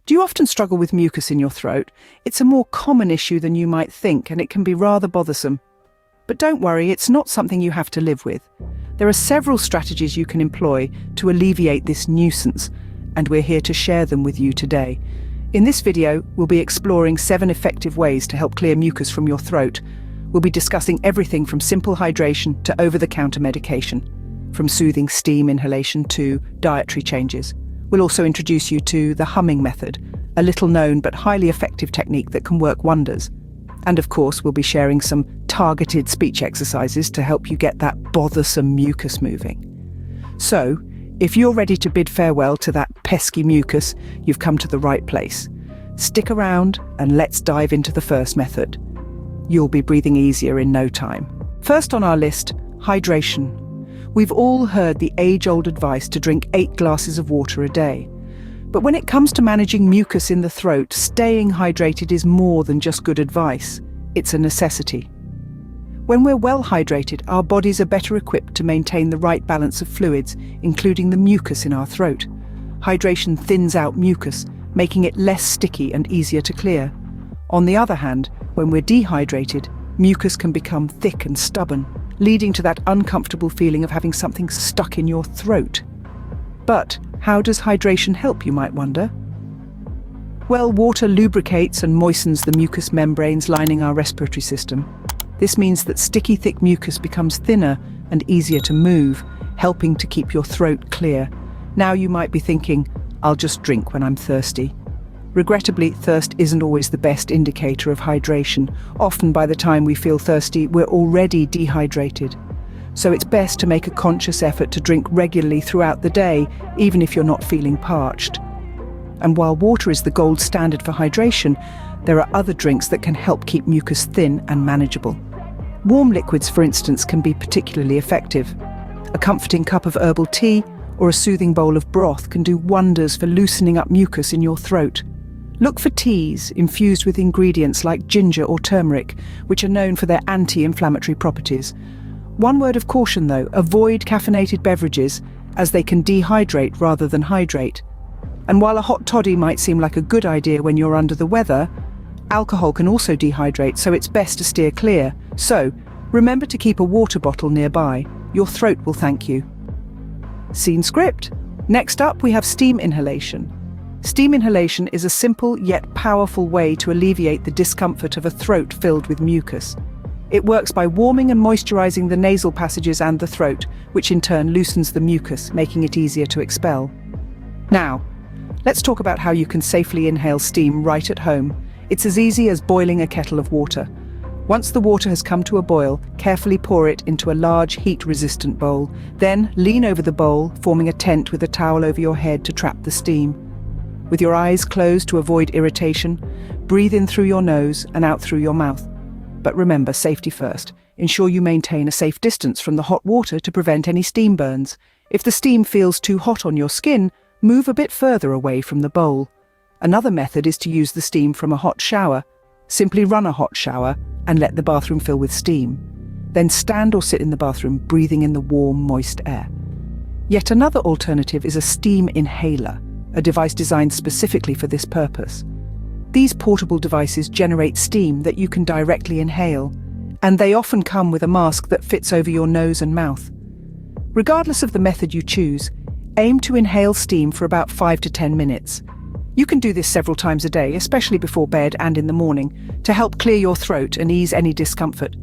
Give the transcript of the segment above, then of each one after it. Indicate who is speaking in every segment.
Speaker 1: Do you often struggle with mucus in your throat? It's a more common issue than you might think, and it can be rather bothersome. But don't worry, it's not something you have to live with. There are several strategies you can employ to alleviate this nuisance, and we're here to share them with you today. In this video, we'll be exploring 7 effective ways to help clear mucus from your throat. We'll be discussing everything from simple hydration to over-the-counter medication, from soothing steam inhalation to dietary changes. We'll also introduce you to the humming method, a little-known but highly effective technique that can work wonders. And of course, we'll be sharing some targeted speech exercises to help you get that bothersome mucus moving. So, if you're ready to bid farewell to that pesky mucus, you've come to the right place. Stick around and let's dive into the first method. You'll be breathing easier in no time. First on our list, hydration. We've all heard the age-old advice to drink 8 glasses of water a day. But when it comes to managing mucus in the throat, staying hydrated is more than just good advice. It's a necessity. When we're well hydrated, our bodies are better equipped to maintain the right balance of fluids, including the mucus in our throat. Hydration thins out mucus, making it less sticky and easier to clear. On the other hand, when we're dehydrated, mucus can become thick and stubborn, leading to that uncomfortable feeling of having something stuck in your throat. But how does hydration help, you might wonder? Well, water lubricates and moistens the mucous membranes lining our respiratory system. This means that sticky, thick mucus becomes thinner and easier to move, helping to keep your throat clear. Now you might be thinking, I'll just drink when I'm thirsty. Regrettably, thirst isn't always the best indicator of hydration. Often by the time we feel thirsty, we're already dehydrated. So it's best to make a conscious effort to drink regularly throughout the day, even if you're not feeling parched. And while water is the gold standard for hydration, there are other drinks that can help keep mucus thin and manageable. Warm liquids, for instance, can be particularly effective. A comforting cup of herbal tea or a soothing bowl of broth can do wonders for loosening up mucus in your throat. Look for teas infused with ingredients like ginger or turmeric, which are known for their anti-inflammatory properties. One word of caution though, avoid caffeinated beverages, as they can dehydrate rather than hydrate. And while a hot toddy might seem like a good idea when you're under the weather, alcohol can also dehydrate, so it's best to steer clear. So, remember to keep a water bottle nearby. Your throat will thank you. Scene script. Next up, we have steam inhalation. Steam inhalation is a simple yet powerful way to alleviate the discomfort of a throat filled with mucus. It works by warming and moisturizing the nasal passages and the throat, which in turn loosens the mucus, making it easier to expel. Now, let's talk about how you can safely inhale steam right at home. It's as easy as boiling a kettle of water. Once the water has come to a boil, carefully pour it into a large heat-resistant bowl. Then lean over the bowl, forming a tent with a towel over your head to trap the steam. With your eyes closed to avoid irritation, breathe in through your nose and out through your mouth. But remember, safety first. Ensure you maintain a safe distance from the hot water to prevent any steam burns. If the steam feels too hot on your skin, move a bit further away from the bowl. Another method is to use the steam from a hot shower. Simply run a hot shower and let the bathroom fill with steam. Then stand or sit in the bathroom, breathing in the warm, moist air. Yet another alternative is a steam inhaler, a device designed specifically for this purpose. These portable devices generate steam that you can directly inhale, and they often come with a mask that fits over your nose and mouth. Regardless of the method you choose, aim to inhale steam for about 5 to 10 minutes. You can do this several times a day, especially before bed and in the morning, to help clear your throat and ease any discomfort.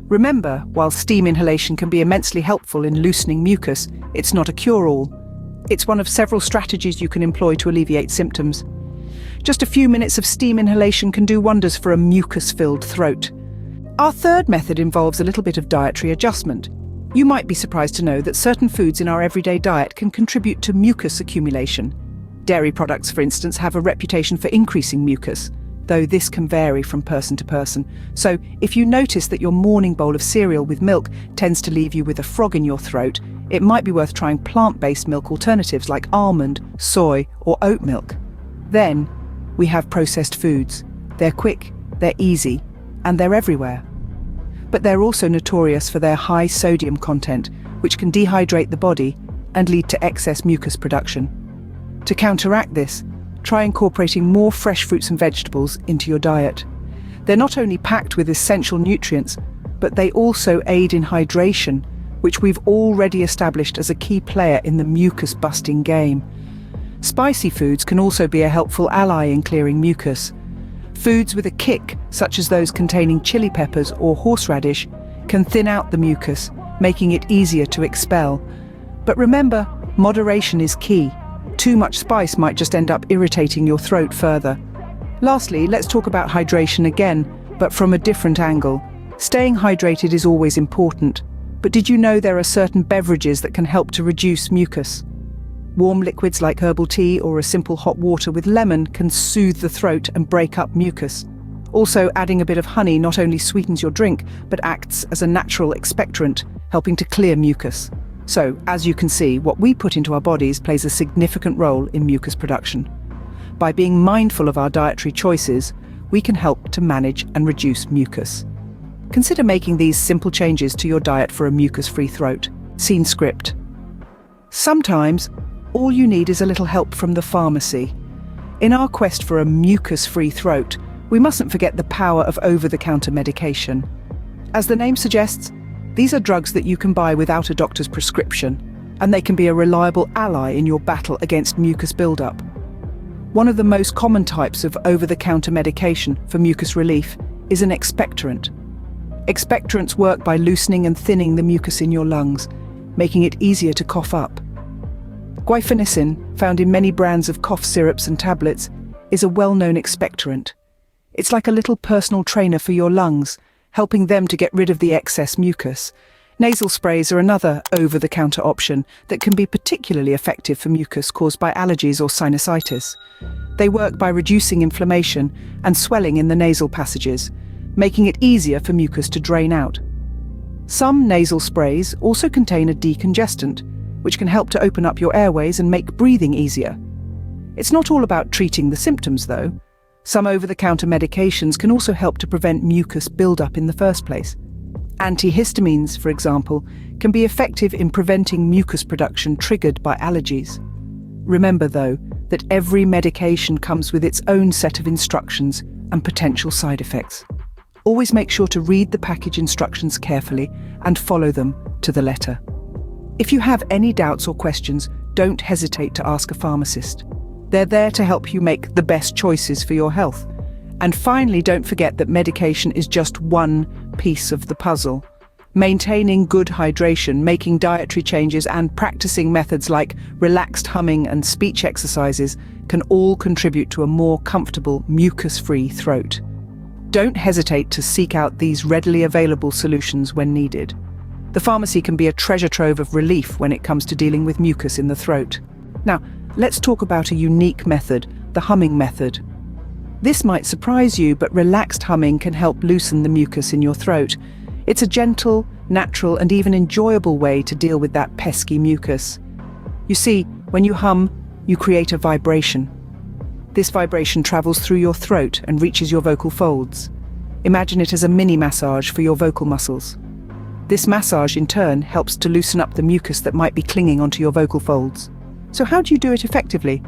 Speaker 1: Remember, while steam inhalation can be immensely helpful in loosening mucus, it's not a cure-all. It's one of several strategies you can employ to alleviate symptoms. Just a few minutes of steam inhalation can do wonders for a mucus-filled throat. Our third method involves a little bit of dietary adjustment. You might be surprised to know that certain foods in our everyday diet can contribute to mucus accumulation. Dairy products, for instance, have a reputation for increasing mucus, though this can vary from person to person. So, if you notice that your morning bowl of cereal with milk tends to leave you with a frog in your throat, it might be worth trying plant-based milk alternatives like almond, soy, or oat milk. Then, we have processed foods. They're quick, they're easy, and they're everywhere. But they're also notorious for their high sodium content, which can dehydrate the body and lead to excess mucus production. To counteract this, try incorporating more fresh fruits and vegetables into your diet. They're not only packed with essential nutrients, but they also aid in hydration, which we've already established as a key player in the mucus-busting game. Spicy foods can also be a helpful ally in clearing mucus. Foods with a kick, such as those containing chili peppers or horseradish, can thin out the mucus, making it easier to expel. But remember, moderation is key. Too much spice might just end up irritating your throat further. Lastly, let's talk about hydration again, but from a different angle. Staying hydrated is always important, but did you know there are certain beverages that can help to reduce mucus? Warm liquids like herbal tea or a simple hot water with lemon can soothe the throat and break up mucus. Also, adding a bit of honey not only sweetens your drink, but acts as a natural expectorant, helping to clear mucus. So, as you can see, what we put into our bodies plays a significant role in mucus production. By being mindful of our dietary choices, we can help to manage and reduce mucus. Consider making these simple changes to your diet for a mucus-free throat. Scene script. Sometimes, all you need is a little help from the pharmacy. In our quest for a mucus-free throat, we mustn't forget the power of over-the-counter medication. As the name suggests, these are drugs that you can buy without a doctor's prescription, and they can be a reliable ally in your battle against mucus buildup. One of the most common types of over-the-counter medication for mucus relief is an expectorant. Expectorants work by loosening and thinning the mucus in your lungs, making it easier to cough up. Guaifenesin, found in many brands of cough syrups and tablets, is a well-known expectorant. It's like a little personal trainer for your lungs, helping them to get rid of the excess mucus. Nasal sprays are another over-the-counter option that can be particularly effective for mucus caused by allergies or sinusitis. They work by reducing inflammation and swelling in the nasal passages, making it easier for mucus to drain out. Some nasal sprays also contain a decongestant, which can help to open up your airways and make breathing easier. It's not all about treating the symptoms, though. Some over-the-counter medications can also help to prevent mucus buildup in the first place. Antihistamines, for example, can be effective in preventing mucus production triggered by allergies. Remember, though, that every medication comes with its own set of instructions and potential side effects. Always make sure to read the package instructions carefully and follow them to the letter. If you have any doubts or questions, don't hesitate to ask a pharmacist. They're there to help you make the best choices for your health. And finally, don't forget that medication is just one piece of the puzzle. Maintaining good hydration, making dietary changes, and practicing methods like relaxed humming and speech exercises can all contribute to a more comfortable, mucus-free throat. Don't hesitate to seek out these readily available solutions when needed. The pharmacy can be a treasure trove of relief when it comes to dealing with mucus in the throat. Now, let's talk about a unique method, the humming method. This might surprise you, but relaxed humming can help loosen the mucus in your throat. It's a gentle, natural, and even enjoyable way to deal with that pesky mucus. You see, when you hum, you create a vibration. This vibration travels through your throat and reaches your vocal folds. Imagine it as a mini massage for your vocal muscles. This massage, in turn, helps to loosen up the mucus that might be clinging onto your vocal folds. So how do you do it effectively?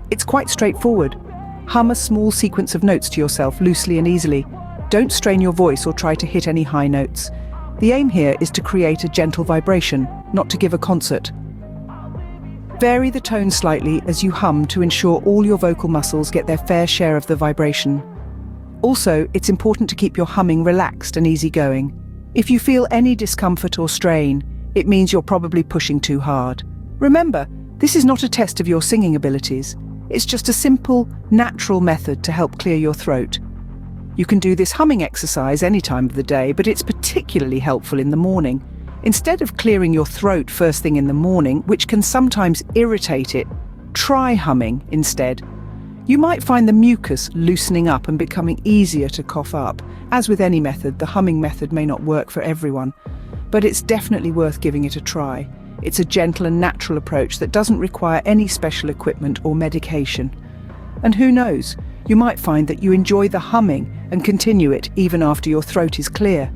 Speaker 1: It's quite straightforward. Hum a small sequence of notes to yourself loosely and easily. Don't strain your voice or try to hit any high notes. The aim here is to create a gentle vibration, not to give a concert. Vary the tone slightly as you hum to ensure all your vocal muscles get their fair share of the vibration. Also, it's important to keep your humming relaxed and easygoing. If you feel any discomfort or strain, it means you're probably pushing too hard. Remember, this is not a test of your singing abilities. It's just a simple, natural method to help clear your throat. You can do this humming exercise any time of the day, but it's particularly helpful in the morning. Instead of clearing your throat first thing in the morning, which can sometimes irritate it, try humming instead. You might find the mucus loosening up and becoming easier to cough up. As with any method, the humming method may not work for everyone, but it's definitely worth giving it a try. It's a gentle and natural approach that doesn't require any special equipment or medication. And who knows, you might find that you enjoy the humming and continue it even after your throat is clear.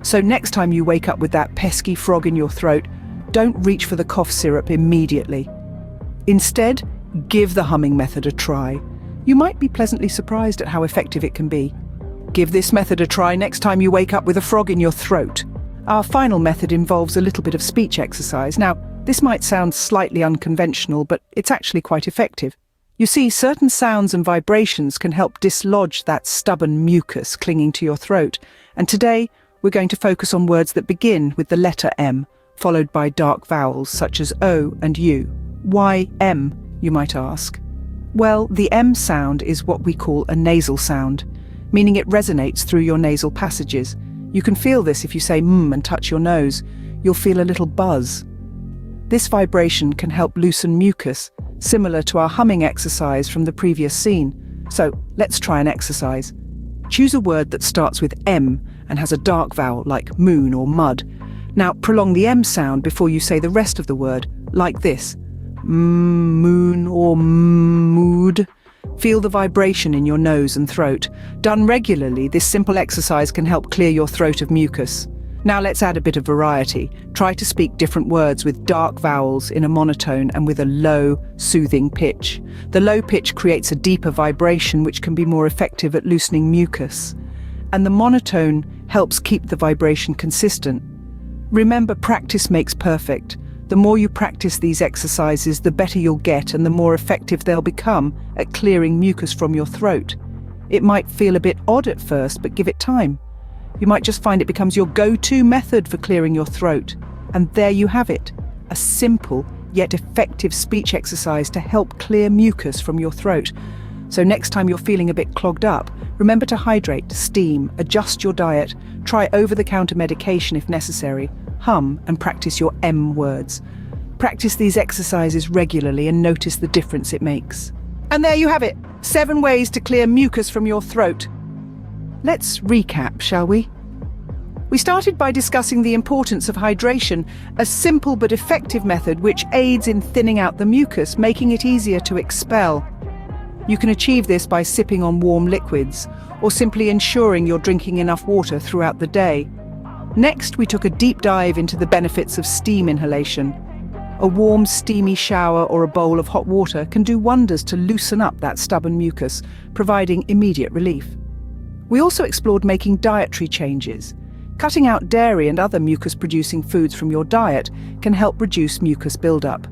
Speaker 1: So next time you wake up with that pesky frog in your throat, don't reach for the cough syrup immediately. Instead, give the humming method a try. You might be pleasantly surprised at how effective it can be. Give this method a try next time you wake up with a frog in your throat. Our final method involves a little bit of speech exercise. Now, this might sound slightly unconventional, but it's actually quite effective. You see, certain sounds and vibrations can help dislodge that stubborn mucus clinging to your throat. And today, we're going to focus on words that begin with the letter M, followed by dark vowels such as O and U. Why M, you might ask? Well, the M sound is what we call a nasal sound, meaning it resonates through your nasal passages. You can feel this if you say and touch your nose. You'll feel a little buzz. This vibration can help loosen mucus, similar to our humming exercise from the previous scene. So let's try an exercise. Choose a word that starts with M and has a dark vowel like moon or mud. Now prolong the M sound before you say the rest of the word, like this. Moon or mood. Feel the vibration in your nose and throat. Done regularly, this simple exercise can help clear your throat of mucus. Now let's add a bit of variety. Try to speak different words with dark vowels in a monotone and with a low, soothing pitch. The low pitch creates a deeper vibration which can be more effective at loosening mucus. And the monotone helps keep the vibration consistent. Remember, practice makes perfect. The more you practice these exercises, the better you'll get and the more effective they'll become at clearing mucus from your throat. It might feel a bit odd at first, but give it time. You might just find it becomes your go-to method for clearing your throat. And there you have it, a simple yet effective speech exercise to help clear mucus from your throat. So next time you're feeling a bit clogged up, remember to hydrate, steam, adjust your diet, try over-the-counter medication if necessary, hum and practice your M words. Practice these exercises regularly and notice the difference it makes. And there you have it, 7 ways to clear mucus from your throat. Let's recap, shall we? We started by discussing the importance of hydration, a simple but effective method which aids in thinning out the mucus, making it easier to expel. You can achieve this by sipping on warm liquids, or simply ensuring you're drinking enough water throughout the day. Next, we took a deep dive into the benefits of steam inhalation. A warm, steamy shower or a bowl of hot water can do wonders to loosen up that stubborn mucus, providing immediate relief. We also explored making dietary changes. Cutting out dairy and other mucus-producing foods from your diet can help reduce mucus buildup.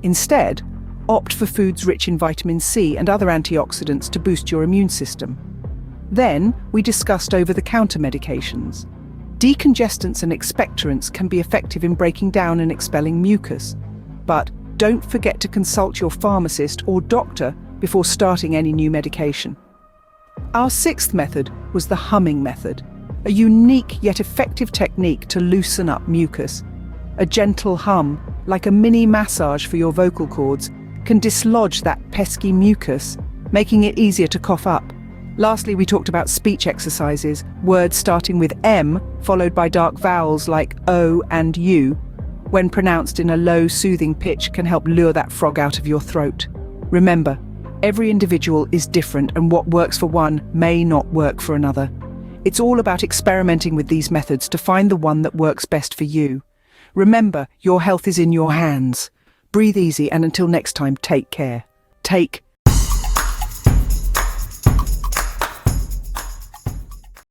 Speaker 1: Instead, opt for foods rich in vitamin C and other antioxidants to boost your immune system. Then, we discussed over-the-counter medications. Decongestants and expectorants can be effective in breaking down and expelling mucus. But don't forget to consult your pharmacist or doctor before starting any new medication. Our 6th method was the humming method, a unique yet effective technique to loosen up mucus. A gentle hum, like a mini massage for your vocal cords, can dislodge that pesky mucus, making it easier to cough up. Lastly, we talked about speech exercises, words starting with M, followed by dark vowels like O and U, when pronounced in a low, soothing pitch, can help lure that frog out of your throat. Remember, every individual is different and what works for one may not work for another. It's all about experimenting with these methods to find the one that works best for you. Remember, your health is in your hands. Breathe easy and until next time, take care. Take